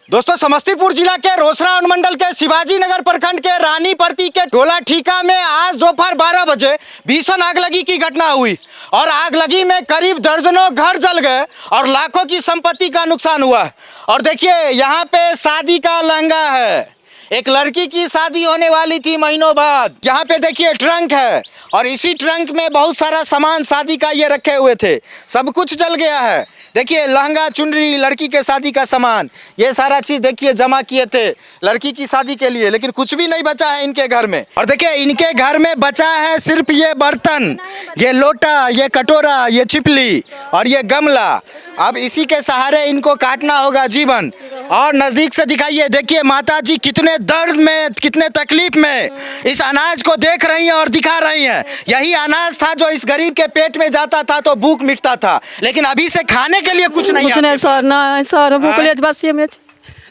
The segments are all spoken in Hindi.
दोस्तों, समस्तीपुर जिला के रोसड़ा अनुमंडल के शिवाजी नगर प्रखंड के रानी परती के टोला ठीका में आज दोपहर 12 बजे भीषण आगलगी की घटना हुई और आगलगी में करीब दर्जनों घर जल गए और लाखों की संपत्ति का नुकसान हुआ। और देखिए, यहाँ पे शादी का लहंगा है, एक लड़की की शादी होने वाली थी महीनों बाद। यहाँ पे देखिए ट्रंक है और इसी ट्रंक में बहुत सारा सामान शादी का ये रखे हुए थे, सब कुछ जल गया है। देखिए, लहंगा, चुनरी, लड़की के शादी का सामान, ये सारा चीज देखिए जमा किए थे लड़की की शादी के लिए, लेकिन कुछ भी नहीं बचा है इनके घर में। और देखिए, इनके घर में बचा है सिर्फ ये बर्तन, ये लोटा, ये कटोरा, ये छिपली और ये गमला। अब इसी के सहारे इनको काटना होगा जीवन। और नजदीक से दिखाइए, देखिए माता जी कितने दर्द में, कितने तकलीफ में इस अनाज को देख रही हैं और दिखा रही हैं। यही अनाज था जो इस गरीब के पेट में जाता था तो भूख मिटता था, लेकिन अभी से खाने के लिए कुछ नहीं है। सर ना सर भूखले बस ये में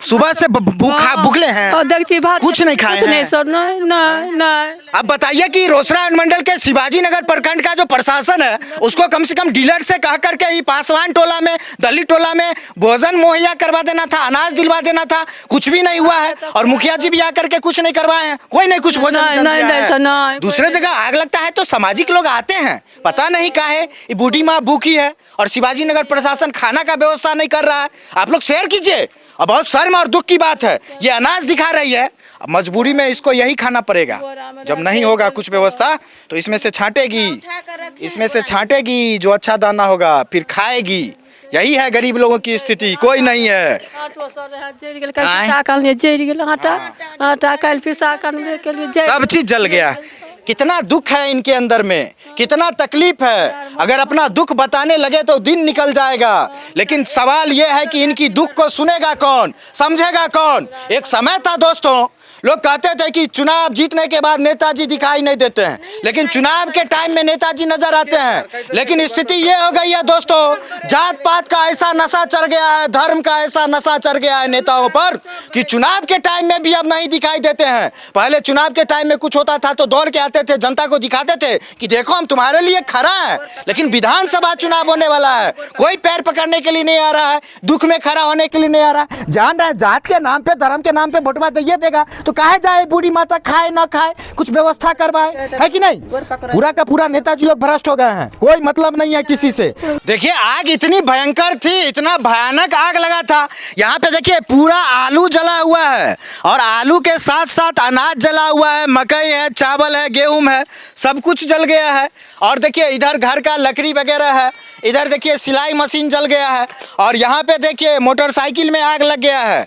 सुबह से भूखले हैं, कुछ नहीं खाए हैं सर। नहीं। अब बताइए कि रोसड़ा अनुमंडल के शिवाजी नगर प्रखंड का जो प्रशासन है उसको कम से कम डीलर से कह करके ही पासवान टोला में, दलित टोला में भोजन मुहैया करवा देना था, अनाज दिलवा देना था। कुछ भी नहीं हुआ है और मुखिया जी भी आकर के कुछ नहीं करवाए हैं, कोई नहीं कुछ भोजन। दूसरे जगह आग लगता है तो सामाजिक लोग आते हैं, पता नहीं काहे ये बूढ़ी माँ भूखी है और शिवाजी नगर प्रशासन खाना का व्यवस्था नहीं कर रहा है। आप लोग शेयर कीजिए। अब बहुत शर्म और दुख की बात है, ये अनाज दिखा रही है, अब मजबूरी में इसको यही खाना पड़ेगा। जब नहीं होगा कुछ व्यवस्था तो इसमें से छांटेगी जो अच्छा दाना होगा, फिर खाएगी। यही है गरीब लोगों की स्थिति, कोई नहीं है। सब चीज जल गया। कितना दुख है इनके अंदर में, कितना तकलीफ है। अगर अपना दुख बताने लगे तो दिन निकल जाएगा, लेकिन सवाल यह है कि इनकी दुख को सुनेगा कौन, समझेगा कौन। एक समय था दोस्तों, लोग कहते थे कि चुनाव जीतने के बाद नेताजी दिखाई नहीं देते हैं, लेकिन चुनाव के टाइम में नेताजी नजर आते हैं। लेकिन स्थिति ये हो गई है दोस्तों, जात पात का ऐसा नशा चढ़ गया है, धर्म का ऐसा नशा चढ़ गया है नेताओं पर कि चुनाव के टाइम में भी अब नहीं दिखाई देते हैं। पहले चुनाव के टाइम में कुछ होता था तो दौड़ के आते थे, जनता को दिखाते थे कि देखो हम तुम्हारे लिए खड़ा है। लेकिन विधानसभा चुनाव होने वाला है, कोई पैर पकड़ने के लिए नहीं आ रहा है, दुख में खड़ा होने के लिए नहीं आ रहा है। जान रहा है जात के नाम पे, धर्म के नाम पे वोटवा तो ये देगा तो कहे जाए बूढ़ी माता खाए ना खाए, कुछ व्यवस्था करवाए, है कि नहीं। पूरा का पूरा नेताजी लोग भ्रष्ट हो गए हैं, कोई मतलब नहीं है किसी से। देखिए, आग इतनी भयंकर थी, इतना भयानक आग लगा था। यहाँ पे देखिए पूरा आलू जला हुआ है और आलू के साथ साथ अनाज जला हुआ है, मकई है, चावल है, गेहूं है, सब कुछ जल गया है। और देखिए इधर घर का लकड़ी वगैरह है, इधर देखिए सिलाई मशीन जल गया है और यहाँ पे देखिए मोटरसाइकिल में आग लग गया है।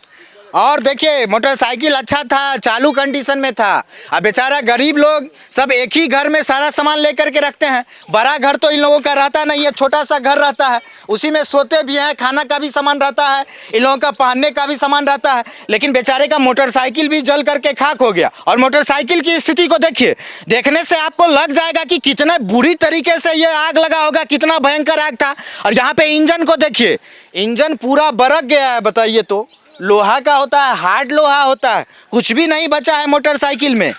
और देखिए मोटरसाइकिल अच्छा था, चालू कंडीशन में था। अब बेचारा गरीब लोग सब एक ही घर में सारा सामान लेकर के रखते हैं। बड़ा घर तो इन लोगों का रहता नहीं है, छोटा सा घर रहता है, उसी में सोते भी हैं, खाना का भी सामान रहता है, इन लोगों का पहनने का भी सामान रहता है। लेकिन बेचारे का मोटरसाइकिल भी जल करके खाक हो गया। और मोटरसाइकिल की स्थिति को देखिए, देखने से आपको लग जाएगा कि कितने बुरी तरीके से ये आग लगा होगा, कितना भयंकर आग था। और यहाँ पे इंजन को देखिए, इंजन पूरा बरक गया है। बताइए तो, लोहा का होता है, हार्ड लोहा होता है, कुछ भी नहीं बचा है मोटरसाइकिल में।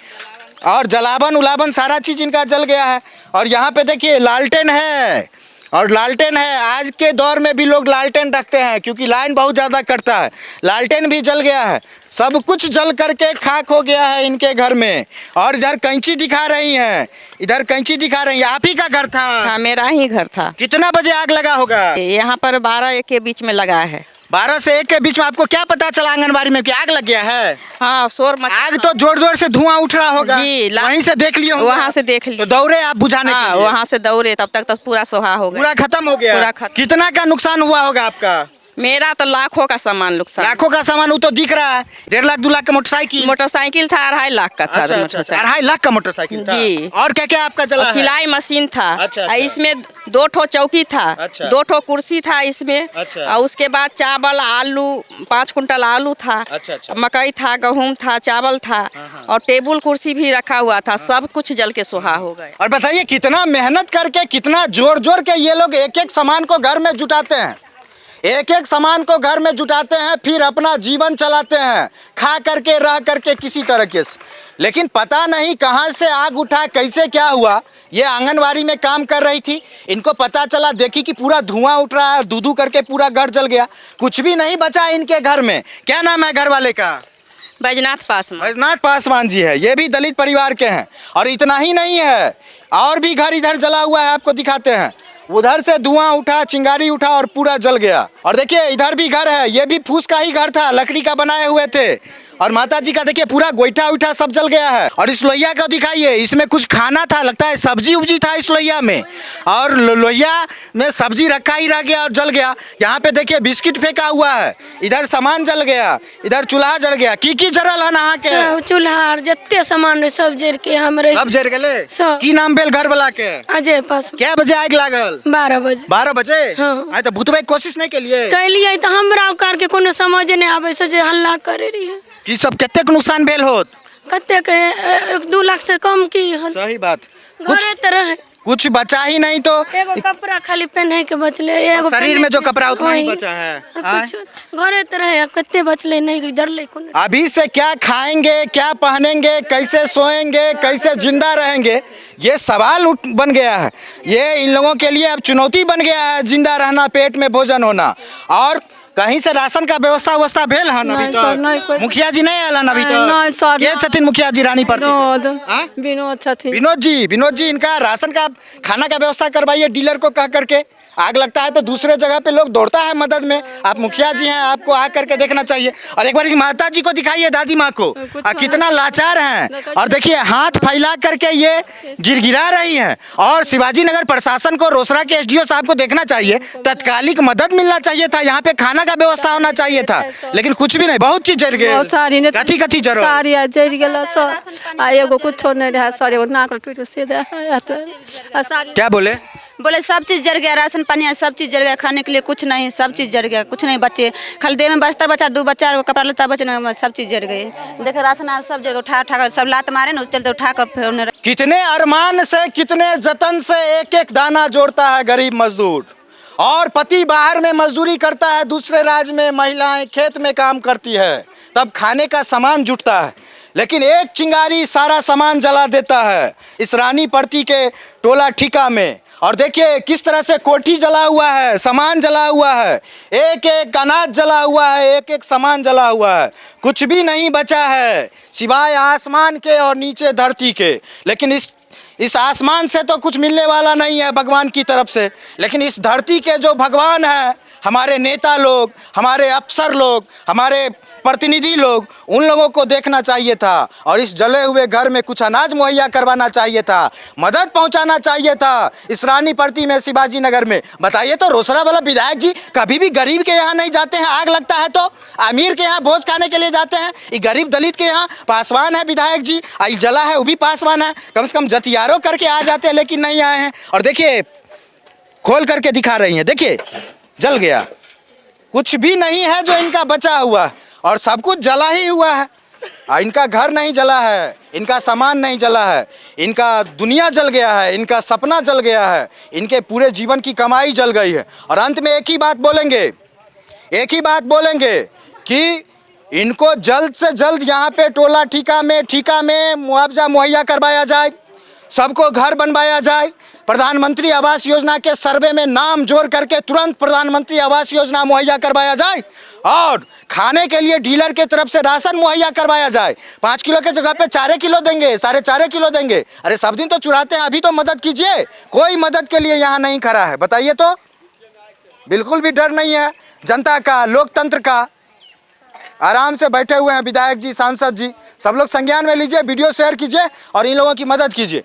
और जलावन उलावन सारा चीज इनका जल गया है। और यहाँ पे देखिए लालटेन है, और लालटेन है, आज के दौर में भी लोग लालटेन रखते हैं क्योंकि लाइन बहुत ज़्यादा कटता है। लालटेन भी जल गया है, सब कुछ जल करके खाक हो गया है इनके घर में। और इधर कैंची दिखा रही हैं, इधर कैंची दिखा रही हैं। आप ही का घर था? हाँ, मेरा ही घर था। कितना बजे आग लगा होगा? यहाँ पर 12-1 के बीच में लगा है। 12 से 1 के बीच में आपको क्या पता चला आंगनबाड़ी में कि आग लग गया है? हाँ, शोर मचा। आग तो जोर जोर से धुआं उठ रहा होगा जी, वहीं से देख लियो? वहाँ से देख लियो। तो दौड़े आप बुझाने के लिए? वहाँ से दौड़े, तब तक तो पूरा सोहा हो गया, पूरा खत्म हो गया। पूरा खत्म। कितना का नुकसान हुआ होगा आपका? मेरा तो लाखों का सामान नुकसान। लाखों का सामान वो तो दिख रहा है। 1.5 लाख 2 लाख का मोटरसाइकिल था, 2.5 लाख का था। अच्छा, 2.5 लाख का मोटरसाइकिल था जी। और क्या क्या आपका जला है? सिलाई मशीन था। अच्छा। इसमें 2 ठो चौकी था। अच्छा। 2 ठो कुर्सी था इसमें। अच्छा। और उसके बाद चावल, आलू, 5 कुंटल आलू था। अच्छा। मकई था, गेहूं था, चावल था और टेबल कुर्सी भी रखा हुआ था। सब कुछ जल के सुहा हो गए। और बताइए कितना मेहनत करके, कितना जोर जोर के ये लोग एक एक सामान को घर में जुटाते हैं, एक एक सामान को घर में जुटाते हैं, फिर अपना जीवन चलाते हैं, खा करके रह करके किसी तरीके से। लेकिन पता नहीं कहां से आग उठा, कैसे क्या हुआ। ये आंगनवाड़ी में काम कर रही थी, इनको पता चला, देखी कि पूरा धुआं उठ रहा है, दूधू करके पूरा घर जल गया, कुछ भी नहीं बचा इनके घर में। क्या नाम है घर वाले का? बैजनाथ पासवान। बैजनाथ पासवान जी है, ये भी दलित परिवार के हैं। और इतना ही नहीं है, और भी घर इधर जला हुआ है, आपको दिखाते हैं। उधर से धुआं उठा, चिंगारी उठा और पूरा जल गया। और देखिए इधर भी घर है, ये भी फूस का ही घर था, लकड़ी का बनाए हुए थे। और माता जी का देखिए पूरा गोईठा उठा सब जल गया है। और इस लोहिया को दिखाइए, इसमें कुछ खाना था, लगता है सब्जी उब्जी था इस लोहिया में, और लोहिया में सब्जी रखा ही रह गया और जल गया। यहाँ पे देखिए बिस्किट फेंका हुआ है, इधर सामान जल गया, इधर चूल्हा जल गया। की जरल है नहा के? चूल्हा जितने सामान रहे सब जर के हमरे सब जर गेले। सब। की नाम भेल घर वाला के? अजय पास क्या बजे आग लागल? 12 बजे 12 बजे। हाँ। आय तो भूतबे कोशिश नहीं के लिए? कैलिए तो हमरा करके कोनो समझ नहीं आवे से जे हल्ला करे रही है। की सब कतेक नुकसान भेल होत? कते के 1-2 लाख से कम की हल। सही बात। कुछ घरे तरह कुछ बचा ही नहीं तो। एगो कपड़ा खाली पहने के बचले, एगो शरीर पहने में जो के कपड़ा उतना ही वही। बचा है। और कुछ घरे तरह कते बचले नहीं जरले कोनो। अभी से क्या खाएंगे, क्या पहनेंगे, कैसे सोएंगे, कैसे जिंदा रहेंगे, ये सवाल बन गया है। ये इन लोगों के लिए अब चुनौती बन गया है, जिंदा रहना, पेट में भोजन होना। और कहीं से राशन का व्यवस्था भेल है नहीं सर, नहीं कोई। मुखिया जी नहीं आलन अभी नहीं सर, तक? के छथिन मुखिया जी रानी पर? हाँ? विनोद छथिन। विनोद जी इनका राशन का, खाना का व्यवस्था करवाइए डीलर को कह करके। आग लगता है तो दूसरे जगह पे लोग दौड़ता है मदद में, आप मुखिया जी हैं, आपको आ करके देखना चाहिए। और एक बार इस माता जी को दिखाइए, दादी माँ को, कितना लाचार हैं। और देखिए हाथ फैला करके ये गिड़गिड़ा रही हैं। और शिवाजी नगर प्रशासन को, रोसड़ा के एसडीओ साहब को देखना चाहिए, तत्कालिक मदद मिलना चाहिए था, यहाँ पे खाना का व्यवस्था होना चाहिए था, लेकिन कुछ भी नहीं। बहुत चीज जर गए। सारी ने कथी कथी जरो? सारी जर गेला सर। आ एगो कुछो नहीं रहा सर, एगो नाक टूट से दे आ सारी। क्या बोले? बोले सब चीज़ जर गया, राशन पानी सब चीज़ जर गया, खाने के लिए कुछ नहीं, सब चीज़ जर गया, कुछ नहीं बचे। खाली देह में बस्तर बचा, 2 बच्चा कपड़ा लत्ता बचे ना, सब चीज़ जर गई। देखे राशन आर सब जगह उठा कर सब लात मारे ना, उस चलते उठा कर फिर। कितने अरमान से, कितने जतन से एक एक दाना जोड़ता है गरीब मजदूर। और पति बाहर में मजदूरी करता है, दूसरे राज्य में महिलाएं खेत में काम करती है, तब खाने का सामान जुटता है। लेकिन एक चिंगारी सारा सामान जला देता है इस रानी पड़ती के टोला ठिका में। और देखिए किस तरह से कोठी जला हुआ है, सामान जला हुआ है, एक एक अनाज जला हुआ है, एक एक सामान जला हुआ है, कुछ भी नहीं बचा है सिवाय आसमान के और नीचे धरती के। लेकिन इस आसमान से तो कुछ मिलने वाला नहीं है भगवान की तरफ से, लेकिन इस धरती के जो भगवान है, हमारे नेता लोग, हमारे अफसर लोग, हमारे प्रतिनिधि लोग, उन लोगों को देखना चाहिए था और इस जले हुए घर में कुछ अनाज मुहैया करवाना चाहिए था, मदद पहुंचाना चाहिए था इस रानी पड़ती में, शिवाजी नगर में। बताइए तो रोसड़ा वाला विधायक जी कभी भी गरीब के यहाँ नहीं जाते हैं, आग लगता है तो अमीर के यहाँ भोज खाने के लिए जाते हैं। ये गरीब दलित के यहाँ पासवान है विधायक जी, आई जला है वो भी पासवान है, कम से कम जतियारो करके आ जाते हैं, लेकिन नहीं आए हैं। और देखिए खोल करके दिखा रही हैं, देखिए जल गया, कुछ भी नहीं है जो इनका बचा हुआ, और सब कुछ जला ही हुआ है। इनका घर नहीं जला है, इनका सामान नहीं जला है, इनका दुनिया जल गया है, इनका सपना जल गया है, इनके पूरे जीवन की कमाई जल गई है। और अंत में एक ही बात बोलेंगे कि इनको जल्द से जल्द यहाँ पे टोला ठिका में मुआवजा मुहैया करवाया जाए, सबको घर बनवाया जाए, प्रधानमंत्री आवास योजना के सर्वे में नाम जोड़ करके तुरंत प्रधानमंत्री आवास योजना मुहैया करवाया जाए, और खाने के लिए डीलर के तरफ से राशन मुहैया करवाया जाए। 5 किलो के जगह पे 4 किलो देंगे, 4.5 किलो देंगे। अरे सब दिन तो चुराते हैं, अभी तो मदद कीजिए। कोई मदद के लिए यहाँ नहीं खड़ा है, बताइए तो। बिल्कुल भी डर नहीं है जनता का, लोकतंत्र का। आराम से बैठे हुए हैं विधायक जी, सांसद जी, सब लोग संज्ञान में लीजिए, वीडियो शेयर कीजिए और इन लोगों की मदद कीजिए।